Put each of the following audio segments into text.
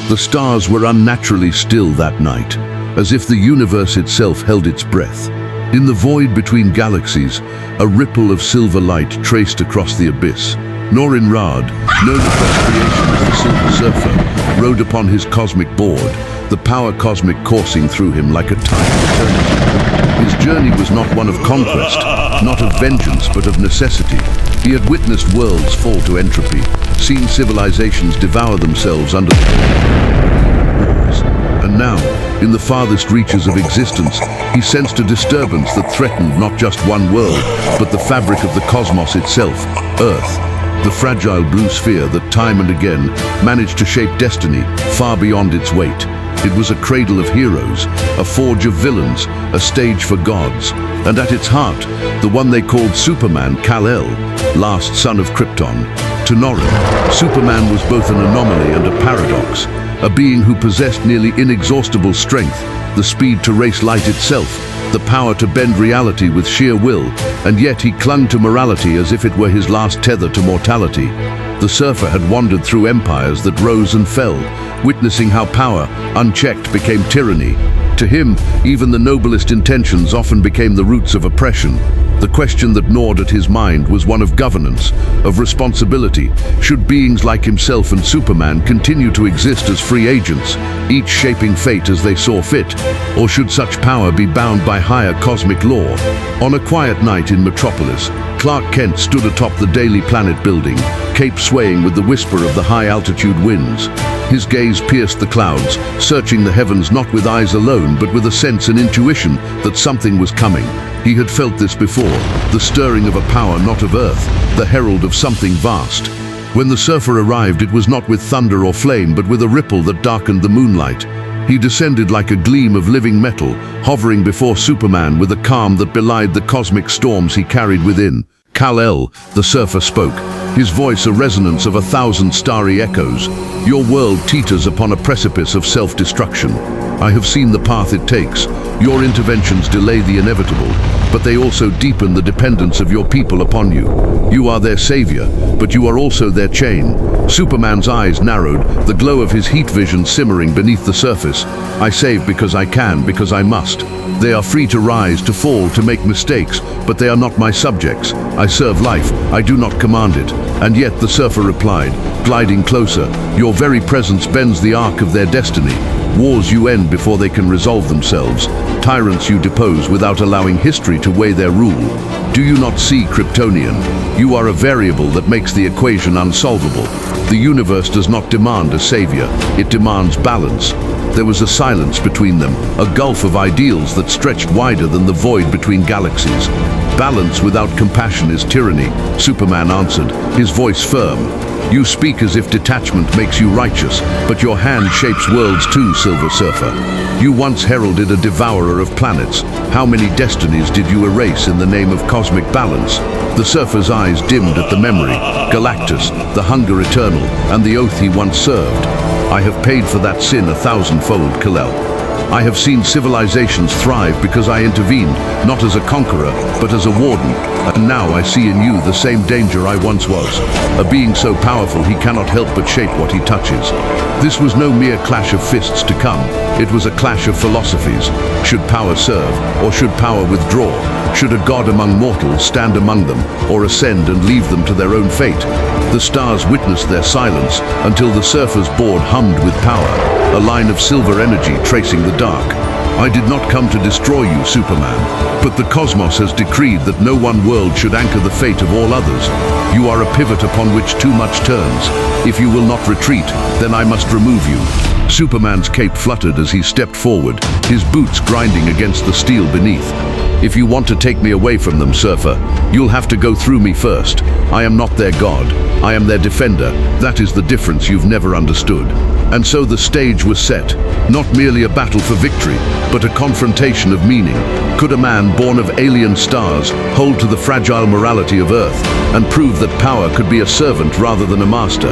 The stars were unnaturally still that night, as if the universe itself held its breath. In the void between galaxies, a ripple of silver light traced across the abyss. Norin Rad, known across creation as the Silver Surfer, rode upon his cosmic board, the power cosmic coursing through him like a tide of eternity. His journey was not one of conquest, not of vengeance, but of necessity. He had witnessed worlds fall to entropy, seen civilizations devour themselves under the wars. And now, in the farthest reaches of existence, he sensed a disturbance that threatened not just one world, but the fabric of the cosmos itself, Earth. The fragile blue sphere that time and again managed to shape destiny far beyond its weight. It was a cradle of heroes, a forge of villains, a stage for gods, and at its heart, the one they called Superman, Kal-El, last son of Krypton. To Norin, Superman was both an anomaly and a paradox, a being who possessed nearly inexhaustible strength, the speed to race light itself, the power to bend reality with sheer will, and yet he clung to morality as if it were his last tether to mortality. The surfer had wandered through empires that rose and fell, witnessing how power, unchecked, became tyranny. To him, even the noblest intentions often became the roots of oppression. The question that gnawed at his mind was one of governance, of responsibility. Should beings like himself and Superman continue to exist as free agents, each shaping fate as they saw fit? Or should such power be bound by higher cosmic law? On a quiet night in Metropolis, Clark Kent stood atop the Daily Planet building, cape swaying with the whisper of the high-altitude winds. His gaze pierced the clouds, searching the heavens not with eyes alone, but with a sense and intuition that something was coming. He had felt this before, the stirring of a power not of Earth, the herald of something vast. When the surfer arrived, it was not with thunder or flame, but with a ripple that darkened the moonlight. He descended like a gleam of living metal, hovering before Superman with a calm that belied the cosmic storms he carried within. Kal-El, the surfer spoke, his voice a resonance of 1,000 starry echoes. Your world teeters upon a precipice of self-destruction. I have seen the path it takes. Your interventions delay the inevitable, but they also deepen the dependence of your people upon you. You are their savior, but you are also their chain. Superman's eyes narrowed, the glow of his heat vision simmering beneath the surface. I save because I can, because I must. They are free to rise, to fall, to make mistakes, but they are not my subjects. I serve life, I do not command it. And yet the surfer replied, gliding closer, your very presence bends the arc of their destiny. Wars you end before they can resolve themselves. Tyrants you depose without allowing history to weigh their rule. Do you not see, Kryptonian? You are a variable that makes the equation unsolvable. The universe does not demand a savior, it demands balance. There was a silence between them, a gulf of ideals that stretched wider than the void between galaxies. Balance without compassion is tyranny, Superman answered, his voice firm. You speak as if detachment makes you righteous, but your hand shapes worlds too, Silver Surfer. You once heralded a devourer of planets. How many destinies did you erase in the name of cosmic balance? The surfer's eyes dimmed at the memory. Galactus, the hunger eternal, and the oath he once served. I have paid for that sin 1,000-fold, Kal-El. I have seen civilizations thrive because I intervened, not as a conqueror, but as a warden. And now I see in you the same danger I once was. A being so powerful he cannot help but shape what he touches. This was no mere clash of fists to come. It was a clash of philosophies. Should power serve, or should power withdraw? Should a god among mortals stand among them, or ascend and leave them to their own fate? The stars witnessed their silence until the surfer's board hummed with power, a line of silver energy tracing the dark. I did not come to destroy you, Superman, but the cosmos has decreed that no one world should anchor the fate of all others. You are a pivot upon which too much turns. If you will not retreat, then I must remove you. Superman's cape fluttered as he stepped forward, his boots grinding against the steel beneath. If you want to take me away from them, Surfer, you'll have to go through me first. I am not their god. I am their defender. That is the difference you've never understood. And so the stage was set. Not merely a battle for victory, but a confrontation of meaning. Could a man born of alien stars hold to the fragile morality of Earth? and prove that power could be a servant rather than a master?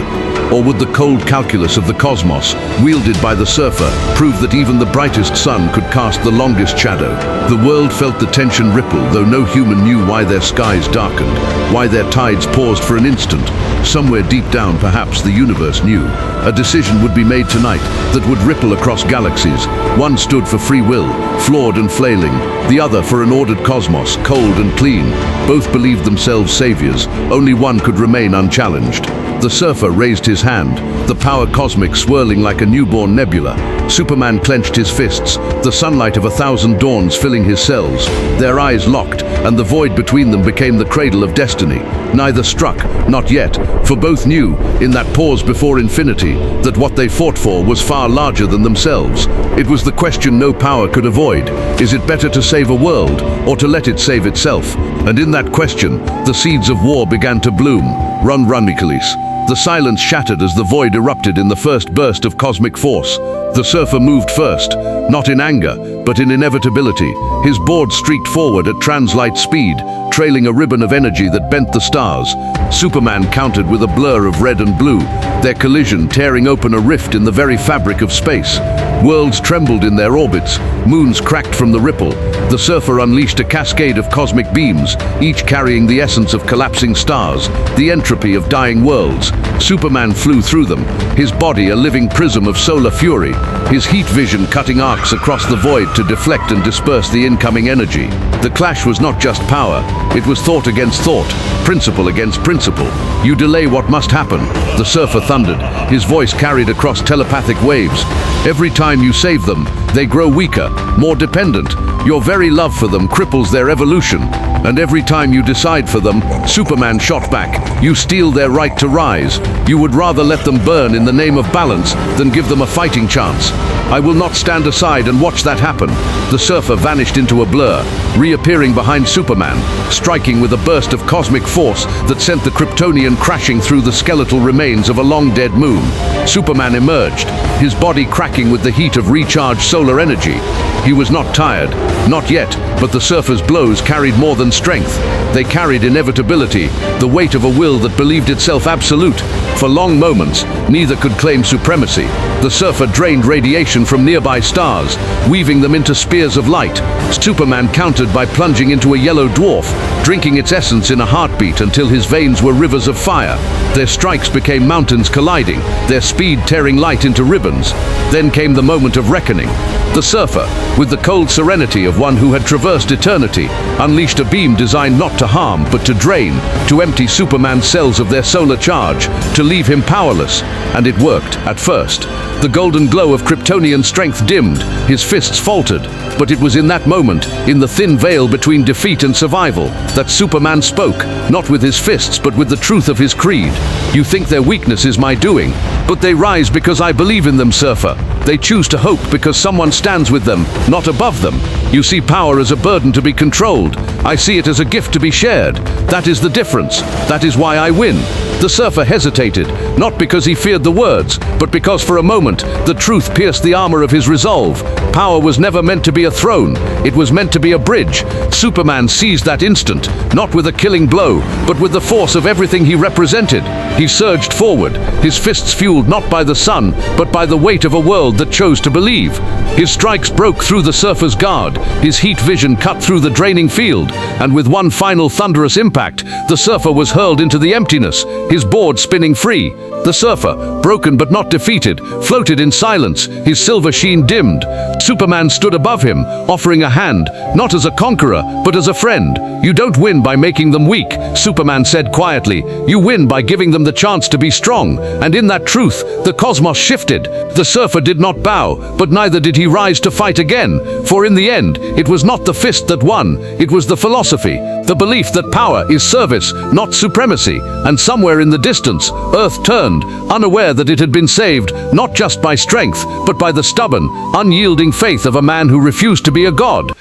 Or would the cold calculus of the cosmos, wielded by the surfer, prove that even the brightest sun could cast the longest shadow? The world felt the tension ripple, though no human knew why their skies darkened, why their tides paused for an instant. Somewhere deep down, perhaps the universe knew. A decision would be made tonight that would ripple across galaxies. One stood for free will, flawed and flailing. The other for an ordered cosmos, cold and clean. Both believed themselves saviors. Only one could remain unchallenged. The surfer raised his hand, the power cosmic swirling like a newborn nebula. Superman clenched his fists, the sunlight of 1,000 dawns filling his cells. Their eyes locked, and the void between them became the cradle of destiny. Neither struck, not yet, for both knew, in that pause before infinity, that what they fought for was far larger than themselves. It was the question no power could avoid. Is it better to save a world, or to let it save itself? And in that question, the seeds of war began to bloom. Run, run, Achilles. The silence shattered as the void erupted in the first burst of cosmic force. The surfer moved first, not in anger, but in inevitability. His board streaked forward at translight speed, trailing a ribbon of energy that bent the stars. Superman countered with a blur of red and blue, their collision tearing open a rift in the very fabric of space. Worlds trembled in their orbits, moons cracked from the ripple. The surfer unleashed a cascade of cosmic beams, each carrying the essence of collapsing stars, the entropy of dying worlds. Superman flew through them, his body a living prism of solar fury, his heat vision cutting arcs across the void to deflect and disperse the incoming energy. The clash was not just power, it was thought against thought, principle against principle. You delay what must happen, the surfer thundered, his voice carried across telepathic waves. Every time you save them, they grow weaker, more dependent. Your very love for them cripples their evolution. And every time you decide for them, Superman shot back, you steal their right to rise. You would rather let them burn in the name of balance than give them a fighting chance. I will not stand aside and watch that happen. The surfer vanished into a blur, reappearing behind Superman, striking with a burst of cosmic force that sent the Kryptonian crashing through the skeletal remains of a long-dead moon. Superman emerged, his body cracking with the heat of recharged solar energy. He was not tired, not yet, but the surfer's blows carried more than strength. They carried inevitability, the weight of a will that believed itself absolute. For long moments, neither could claim supremacy. The surfer drained radiation from nearby stars, weaving them into spears of light. Superman countered by plunging into a yellow dwarf, drinking its essence in a heartbeat until his veins were rivers of fire. Their strikes became mountains colliding, their speed tearing light into ribbons. Then came the moment of reckoning. The surfer, with the cold serenity of one who had traversed eternity, unleashed a beam designed not to harm but to drain, to empty Superman's cells of their solar charge, to leave him powerless. And it worked, at first. The golden glow of Kryptonian strength dimmed, his fists faltered. But it was in that moment, in the thin veil between defeat and survival, that Superman spoke, not with his fists but with the truth of his creed. You think their weakness is my doing, but they rise because I believe in them, surfer. They choose to hope because someone stands with them, not above them. You see power as a burden to be controlled. I see it as a gift to be shared. That is the difference. That is why I win. The surfer hesitated, not because he feared the words, but because for a moment, the truth pierced the armor of his resolve. Power was never meant to be a throne. It was meant to be a bridge. Superman seized that instant, not with a killing blow, but with the force of everything he represented. He surged forward, his fists fueled not by the sun, but by the weight of a world that chose to believe. His strikes broke through the surfer's guard, his heat vision cut through the draining field, and with one final thunderous impact, the surfer was hurled into the emptiness, his board spinning free. The surfer, broken but not defeated, floated in silence, his silver sheen dimmed. Superman stood above him, offering a hand, not as a conqueror, but as a friend. You don't win by making them weak, Superman said quietly. You win by giving them the chance to be strong. And in that truth, the cosmos shifted. The surfer did not bow, but neither did he rise to fight again. For in the end, it was not the fist that won, it was the philosophy, the belief that power is service, not supremacy. And somewhere in the distance, Earth turned, unaware that it had been saved, not just by strength, but by the stubborn, unyielding faith of a man who refused to be a god.